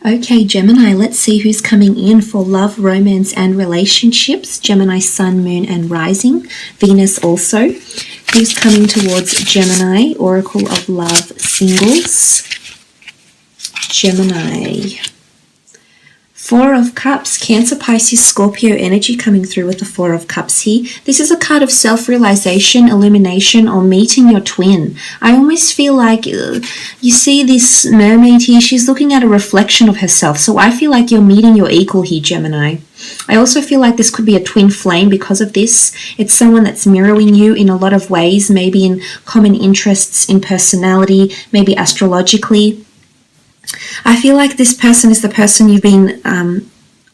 Okay, Gemini, let's see who's coming in for love, romance, and relationships. Gemini, sun, moon, and rising. Venus also. Who's coming towards Gemini? Oracle of Love, singles. Gemini. Four of Cups, Cancer, Pisces, Scorpio energy coming through with the Four of Cups here. This is a card of self-realization, illumination, or meeting your twin. I almost feel like you see this mermaid here. She's looking at a reflection of herself. So I feel like you're meeting your equal here, Gemini. I also feel like this could be a twin flame because of this. It's someone that's mirroring you in a lot of ways, maybe in common interests, in personality, maybe astrologically. I feel like this person is the person you've been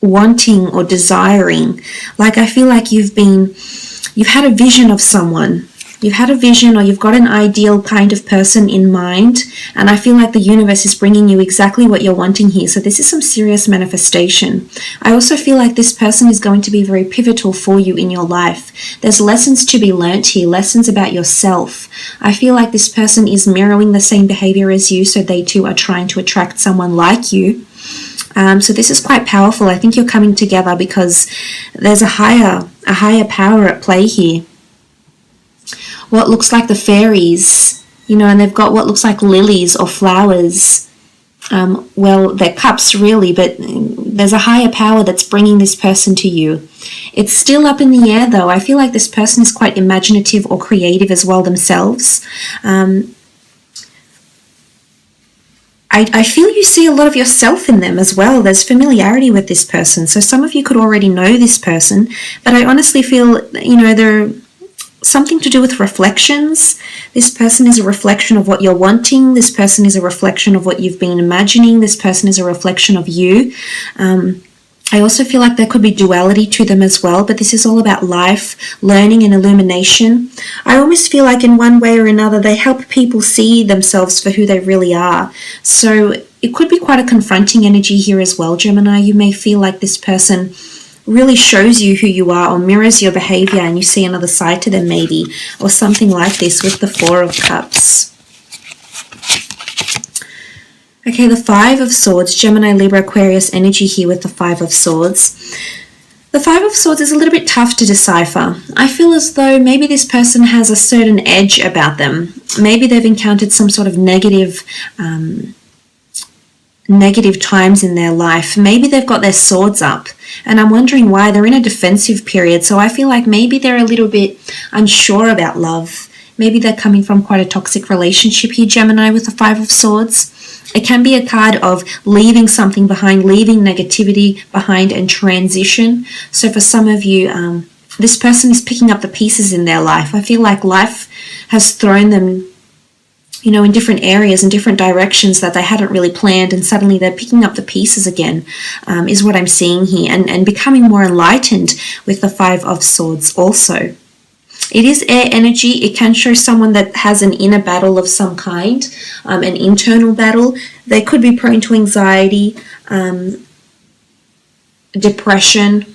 wanting or desiring. Like I feel like you've had a vision of someone. You've had a vision, or you've got an ideal kind of person in mind, and I feel like the universe is bringing you exactly what you're wanting here. So this is some serious manifestation. I also feel like this person is going to be very pivotal for you in your life. There's lessons to be learnt here, lessons about yourself. I feel like this person is mirroring the same behavior as you, so they too are trying to attract someone like you. So this is quite powerful. I think you're coming together because there's a higher power at play here. What looks like the fairies, and they've got what looks like lilies or flowers. Well, they're cups really, but there's a higher power that's bringing this person to you. It's still up in the air though. I feel like this person is quite imaginative or creative as well themselves. I feel you see a lot of yourself in them as well. There's familiarity with this person. So some of you could already know this person, but I honestly feel, they're something to do with reflections. This person is a reflection of what you're wanting. This person is a reflection of what you've been imagining. This person is a reflection of you. I also feel like there could be duality to them as well, but this is all about life, learning, and illumination. I almost feel like in one way or another they help people see themselves for who they really are. So it could be quite a confronting energy here as well, Gemini. You may feel like this person really shows you who you are or mirrors your behavior, and you see another side to them maybe, or something like this with the Four of Cups. Okay, the Five of Swords, Gemini, Libra, Aquarius energy here with the Five of Swords. The Five of Swords is a little bit tough to decipher. I feel as though maybe this person has a certain edge about them. Maybe they've encountered some sort of negative times in their life. Maybe they've got their swords up, and I'm wondering why. They're in a defensive period, so I feel like maybe they're a little bit unsure about love. Maybe they're coming from quite a toxic relationship here, Gemini, with the Five of Swords. It can be a card of leaving something behind, leaving negativity behind, and transition. So for some of you, this person is picking up the pieces in their life. I feel like life has thrown them in different areas and different directions that they hadn't really planned, and suddenly they're picking up the pieces again, is what I'm seeing here, and becoming more enlightened with the Five of Swords also. It is air energy. It can show someone that has an inner battle of some kind, an internal battle. They could be prone to anxiety, depression.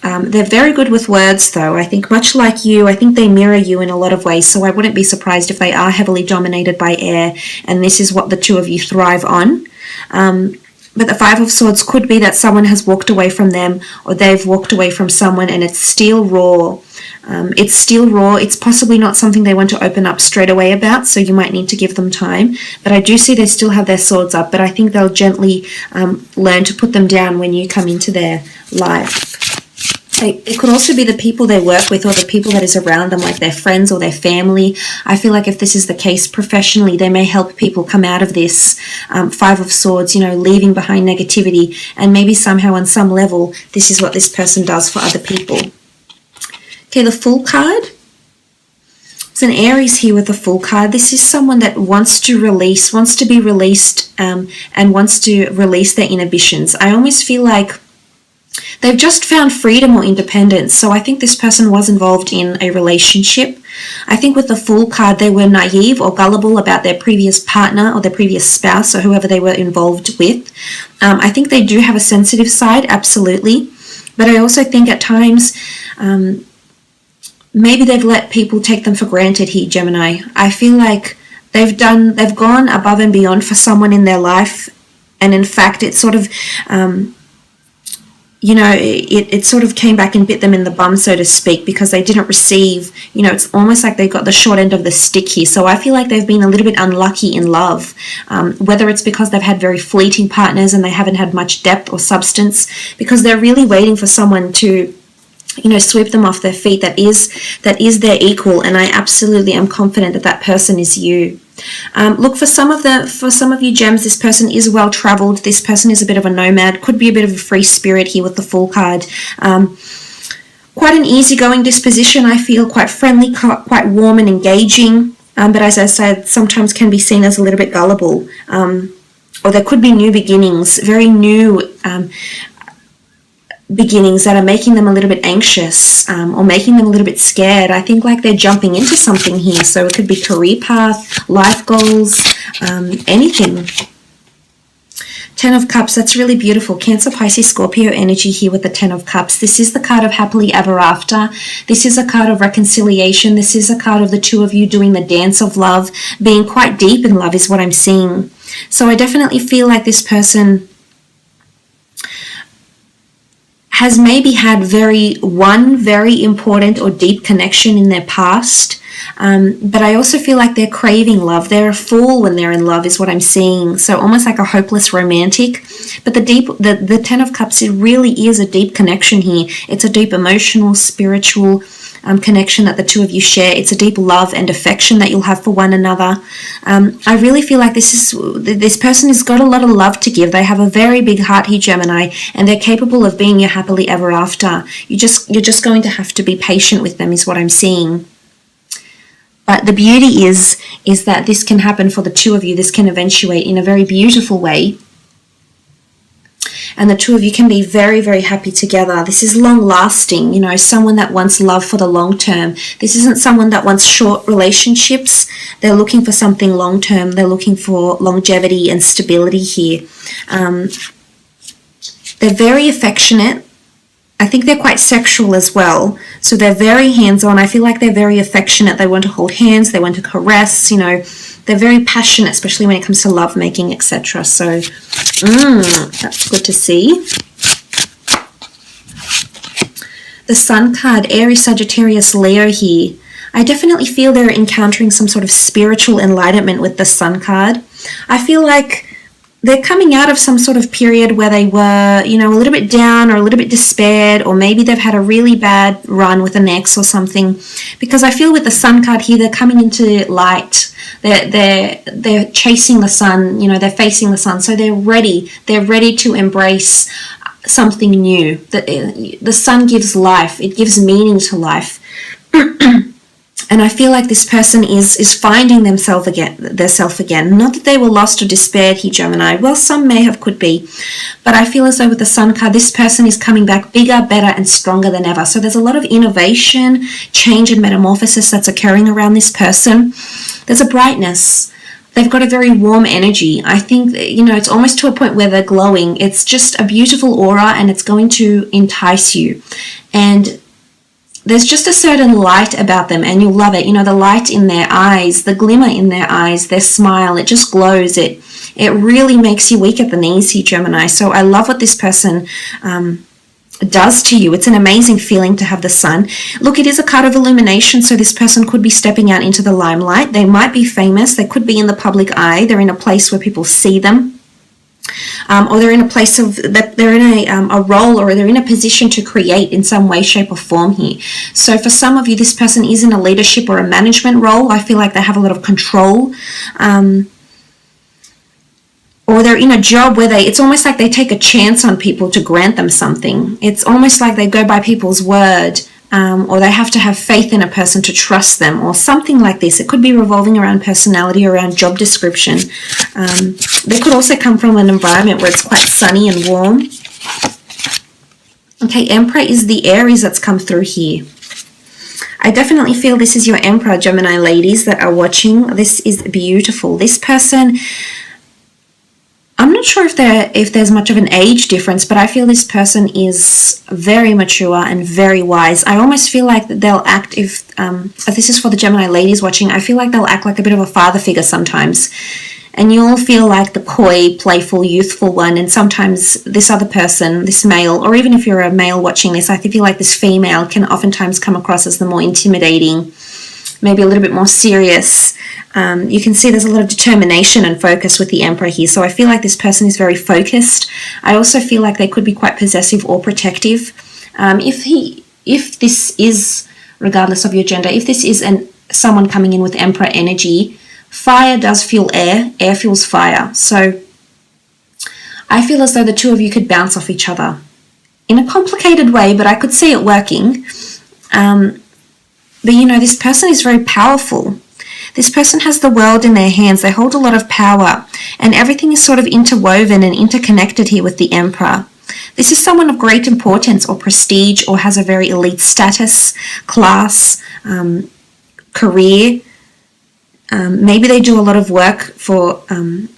They're very good with words though. I think much like you, I think they mirror you in a lot of ways, so I wouldn't be surprised if they are heavily dominated by air, and this is what the two of you thrive on. But the Five of Swords could be that someone has walked away from them, or they've walked away from someone, and it's still raw. It's possibly not something they want to open up straight away about, so you might need to give them time. But I do see they still have their swords up, but I think they'll gently learn to put them down when you come into their life. It could also be the people they work with, or the people that is around them, like their friends or their family. I feel like if this is the case professionally, they may help people come out of this. Five of Swords, leaving behind negativity, and maybe somehow on some level, this is what this person does for other people. Okay, the Fool card. It's an Aries here with the Fool card. This is someone that wants to be released, and wants to release their inhibitions. I almost feel like they've just found freedom or independence. So I think this person was involved in a relationship. I think with the Fool card, they were naive or gullible about their previous partner or their previous spouse or whoever they were involved with. I think they do have a sensitive side, absolutely. But I also think at times, maybe they've let people take them for granted here, Gemini. I feel like they've gone above and beyond for someone in their life, And in fact, it sort of, you know, it sort of came back and bit them in the bum, so to speak, because they didn't receive, you know, it's almost like they got the short end of the stick here. So I feel like they've been a little bit unlucky in love, whether it's because they've had very fleeting partners and they haven't had much depth or substance, because they're really waiting for someone to, you know, sweep them off their feet that is their equal. And I absolutely am confident that that person is you. Look, for some of you gems, this person is well traveled. This person is a bit of a nomad, could be a bit of a free spirit here with the Fool card. Quite an easygoing disposition, I feel, quite friendly, quite warm and engaging, but as I said, sometimes can be seen as a little bit gullible, or there could be new beginnings, very new beginnings that are making them a little bit anxious, or making them a little bit scared. I think like they're jumping into something here, so it could be career path, life goals, anything. 10 of Cups, that's really beautiful. Cancer, Pisces, Scorpio energy here with the 10 of Cups. This is the card of happily ever after. This is a card of reconciliation. This is a card of the two of you doing the dance of love, being quite deep in love is what I'm seeing. So I definitely feel like this person has maybe had one very important or deep connection in their past, but I also feel like they're craving love. They're a fool when they're in love is what I'm seeing, so almost like a hopeless romantic. But the 10 of Cups, it really is a deep connection here. It's a deep emotional, spiritual connection that the two of you share. It's a deep love and affection that you'll have for one another. I really feel like this person has got a lot of love to give. They have a very big heart here, Gemini, and they're capable of being your happily ever after. You're just going to have to be patient with them is what I'm seeing. But the beauty is that this can happen for the two of you. This can eventuate in a very beautiful way. And the two of you can be very, very happy together. This is long-lasting, you know, someone that wants love for the long term. This isn't someone that wants short relationships. They're looking for something long-term. They're looking for longevity and stability here. They're very affectionate. I think they're quite sexual as well. So they're very hands-on. I feel like they're very affectionate. They want to hold hands. They want to caress, you know. They're very passionate, especially when it comes to lovemaking, etc. So, that's good to see. The Sun card, Aries, Sagittarius, Leo here. I definitely feel they're encountering some sort of spiritual enlightenment with the Sun card. I feel like they're coming out of some sort of period where they were, you know, a little bit down or a little bit despaired, or maybe they've had a really bad run with an ex or something. Because I feel with the Sun card here, they're coming into light. They're chasing the sun, you know, they're facing the sun. So they're ready to embrace something new. The sun gives life. It gives meaning to life. And I feel like this person is finding themselves again. Not that they were lost or despaired here, Gemini. Well, some may have, could be. But I feel as though with the Sun card, this person is coming back bigger, better, and stronger than ever. So there's a lot of innovation, change, and metamorphosis that's occurring around this person. There's a brightness. They've got a very warm energy. I think, you know, it's almost to a point where they're glowing. It's just a beautiful aura, and it's going to entice you. And there's just a certain light about them, and you'll love it. You know, the light in their eyes, the glimmer in their eyes, their smile, it just glows. It really makes you weak at the knees here, Gemini. So I love what this person does to you. It's an amazing feeling to have the sun. Look, it is a card of illumination, so this person could be stepping out into the limelight. They might be famous. They could be in the public eye. They're in a place where people see them. Or they're in a place of that they're in a role, or they're in a position to create in some way, shape, or form here. So for some of you, this person is in a leadership or a management role. I feel like they have a lot of control, or they're in a job where it's almost like they take a chance on people to grant them something. It's almost like they go by people's word. Or they have to have faith in a person to trust them, or something like this. It could be revolving around personality, around job description. They could also come from an environment where it's quite sunny and warm. Okay, Emperor is the Aries that's come through here. I definitely feel this is your Emperor, Gemini ladies that are watching. This is beautiful. This person, I'm not sure if there's much of an age difference, but I feel this person is very mature and very wise. I almost feel like they'll act, if this is for the Gemini ladies watching, I feel like they'll act like a bit of a father figure sometimes. and you'll feel like the coy, playful, youthful one, and sometimes this other person, this male, or even if you're a male watching this, I feel like this female can oftentimes come across as the more intimidating, maybe a little bit more serious. You can see there's a lot of determination and focus with the Emperor here, so I feel like this person is very focused. I also feel like they could be quite possessive or protective. If this is, regardless of your gender, if this is someone coming in with Emperor energy, fire does fuel air, air fuels fire. So I feel as though the two of you could bounce off each other in a complicated way, but I could see it working. But you know, this person is very powerful. This person has the world in their hands. They hold a lot of power, and everything is sort of interwoven and interconnected here with the Emperor. This is someone of great importance or prestige, or has a very elite status, class, career. Maybe they do a lot of work for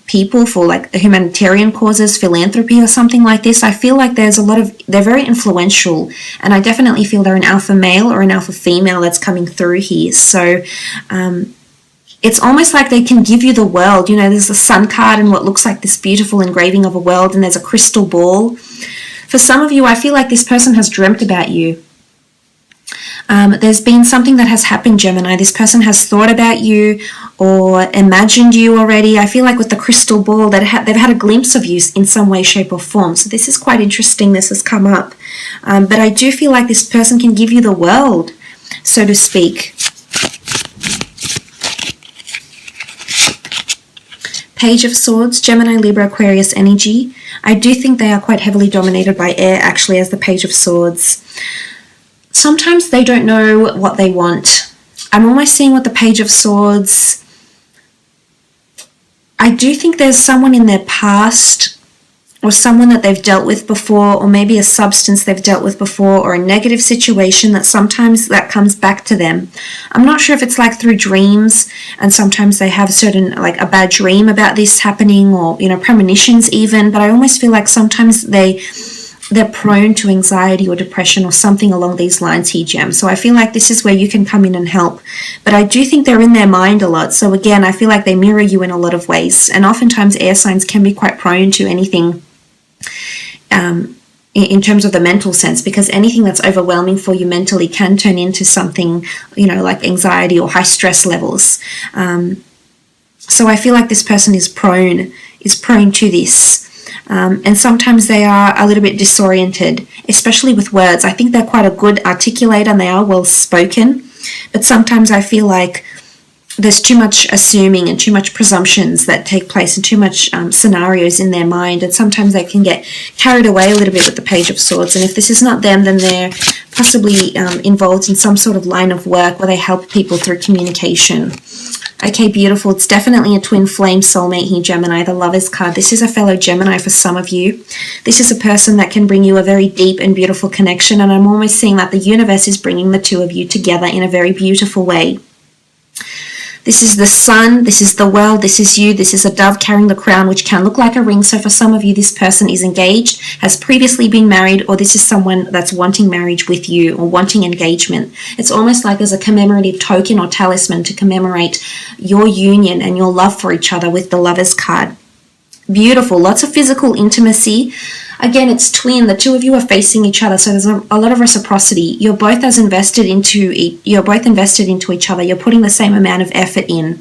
people, for like humanitarian causes, philanthropy or something like this. I feel like they're very influential, and I definitely feel they're an alpha male or an alpha female that's coming through here. So it's almost like they can give you the world. You know, there's a sun card and what looks like this beautiful engraving of a world, and there's a crystal ball. For some of you, I feel like this person has dreamt about you. There's been something that has happened, Gemini. This person has thought about you or imagined you already. I feel like with the crystal ball, they've had a glimpse of you in some way, shape, or form. So this is quite interesting. This has come up. But I do feel like this person can give you the world, so to speak. Page of Swords, Gemini, Libra, Aquarius energy. I do think they are quite heavily dominated by air, actually, as the Page of Swords. Sometimes they don't know what they want. I'm almost seeing with the Page of Swords, I do think there's someone in their past, or someone that they've dealt with before, or maybe a substance they've dealt with before, or a negative situation that sometimes that comes back to them. I'm not sure if it's like through dreams, and sometimes they have like a bad dream about this happening, or, you know, premonitions even, but I almost feel like sometimes they're prone to anxiety or depression or something along these lines here, Gem. So I feel like this is where you can come in and help. But I do think they're in their mind a lot. So again, I feel like they mirror you in a lot of ways. And oftentimes air signs can be quite prone to anything in terms of the mental sense, because anything that's overwhelming for you mentally can turn into something, you know, like anxiety or high stress levels. So I feel like this person is prone to this. And sometimes they are a little bit disoriented, especially with words. I think they're quite a good articulator and they are well spoken, but sometimes I feel like there's too much assuming and too much presumptions that take place, and too much scenarios in their mind, and sometimes they can get carried away a little bit with the Page of Swords. And if this is not them, then they're possibly involved in some sort of line of work where they help people through communication. Okay, beautiful. It's definitely a twin flame soulmate here, Gemini, the Lovers card. This is a fellow Gemini for some of you. This is a person that can bring you a very deep and beautiful connection, and I'm almost seeing that the universe is bringing the two of you together in a very beautiful way. This is the sun, this is the world, this is you, this is a dove carrying the crown, which can look like a ring. So for some of you, this person is engaged, has previously been married, or this is someone that's wanting marriage with you or wanting engagement. It's almost like there's a commemorative token or talisman to commemorate your union and your love for each other with the Lovers card. Beautiful, lots of physical intimacy. Again, it's twin. The two of you are facing each other, so there's a lot of reciprocity. You're both invested into each other. You're putting the same amount of effort in,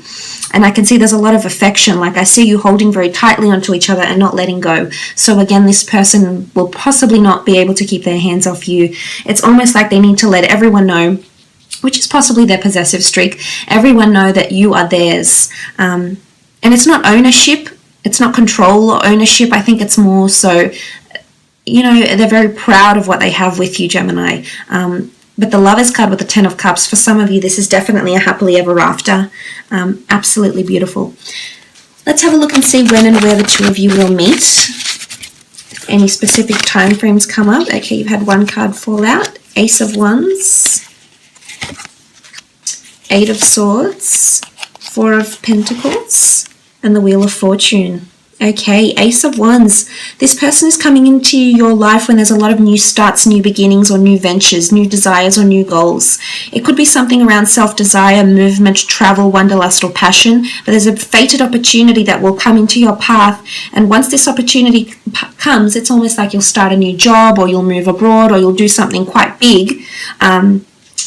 and I can see there's a lot of affection. Like I see you holding very tightly onto each other and not letting go. So again, this person will possibly not be able to keep their hands off you. It's almost like they need to let everyone know, which is possibly their possessive streak. Everyone know that you are theirs, and it's not ownership. It's not control or ownership. I think it's more so, you know, they're very proud of what they have with you, Gemini. But the Lovers card with the Ten of Cups, for some of you, this is definitely a happily ever after. Absolutely beautiful. Let's have a look and see when and where the two of you will meet. If any specific time frames come up. Okay, you've had one card fall out. Ace of Wands. Eight of Swords. Four of Pentacles. And the Wheel of Fortune. Okay, Ace of Wands. This person is coming into your life when there's a lot of new starts, new beginnings, or new ventures, new desires, or new goals. It could be something around self-desire, movement, travel, wanderlust, or passion, but there's a fated opportunity that will come into your path, and once this opportunity comes, it's almost like you'll start a new job, or you'll move abroad, or you'll do something quite big.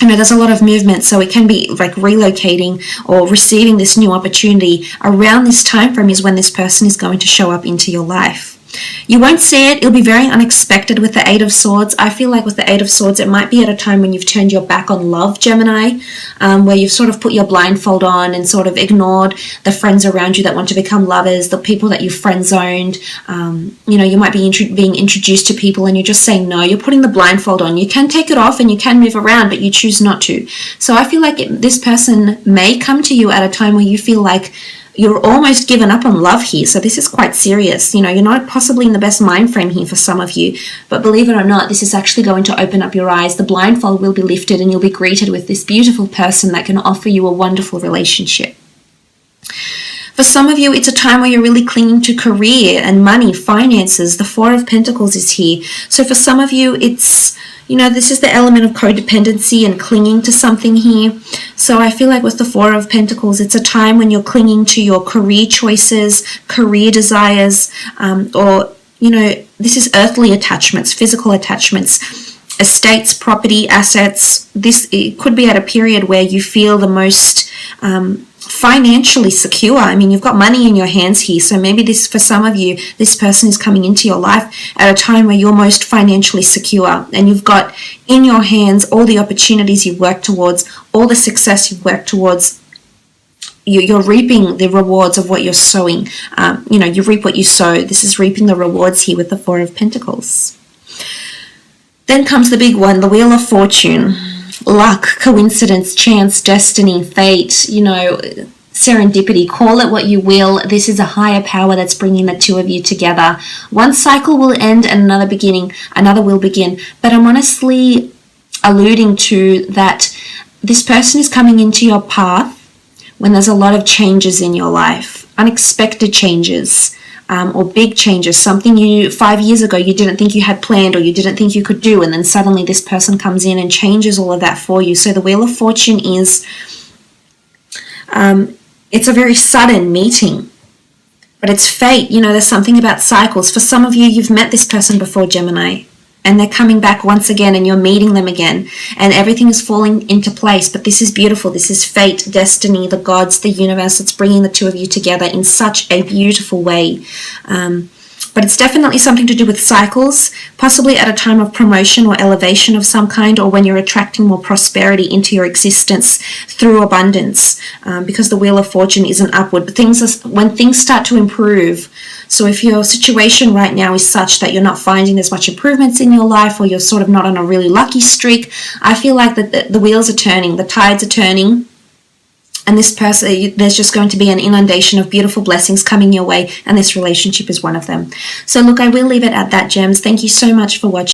There's a lot of movement, so it can be like relocating or receiving this new opportunity. Around this time frame is when this person is going to show up into your life. You won't see it. It'll be very unexpected with the Eight of Swords. I feel like with the Eight of Swords, it might be at a time when you've turned your back on love, Gemini, where you've sort of put your blindfold on and sort of ignored the friends around you that want to become lovers, the people that you've friend-zoned. You might be being introduced to people and you're just saying no. You're putting the blindfold on. You can take it off and you can move around, but you choose not to. So I feel like this person may come to you at a time where you feel like you're almost given up on love here. So this is quite serious. You're not possibly in the best mind frame here for some of you, but believe it or not, this is actually going to open up your eyes. The blindfold will be lifted and you'll be greeted with this beautiful person that can offer you a wonderful relationship. For some of you, it's a time where you're really clinging to career and money, finances. The Four of Pentacles is here. So for some of you, it's, this is the element of codependency and clinging to something here. So I feel like with the Four of Pentacles, it's a time when you're clinging to your career choices, career desires, or this is earthly attachments, physical attachments, estates, property, assets. It could be at a period where you feel the most financially secure. You've got money in your hands here, so maybe for some of you, this person is coming into your life at a time where you're most financially secure and you've got in your hands all the opportunities you've worked towards, all the success you've worked towards. You're reaping the rewards of what you're sowing. You reap what you sow. This is reaping the rewards here with the Four of Pentacles. Then comes the big one, the Wheel of Fortune. Luck, coincidence, chance, destiny, fate, serendipity, call it what you will. This is a higher power that's bringing the two of you together. One cycle will end and another will begin. But I'm honestly alluding to that this person is coming into your path when there's a lot of changes in your life, unexpected changes. Or big changes, something 5 years ago you didn't think you had planned or you didn't think you could do, and then suddenly this person comes in and changes all of that for you. So the Wheel of Fortune is, it's a very sudden meeting, but it's fate. There's something about cycles. For some of you, you've met this person before, Gemini, and they're coming back once again and you're meeting them again and everything is falling into place. But this is beautiful. This is fate, destiny, the gods, the universe. It's bringing the two of you together in such a beautiful way. But it's definitely something to do with cycles, possibly at a time of promotion or elevation of some kind, or when you're attracting more prosperity into your existence through abundance, because the Wheel of Fortune is an upward. But when things start to improve, so if your situation right now is such that you're not finding as much improvements in your life, or you're sort of not on a really lucky streak, I feel like that the wheels are turning, the tides are turning. And this person, there's just going to be an inundation of beautiful blessings coming your way, and this relationship is one of them. So look, I will leave it at that, Gems. Thank you so much for watching.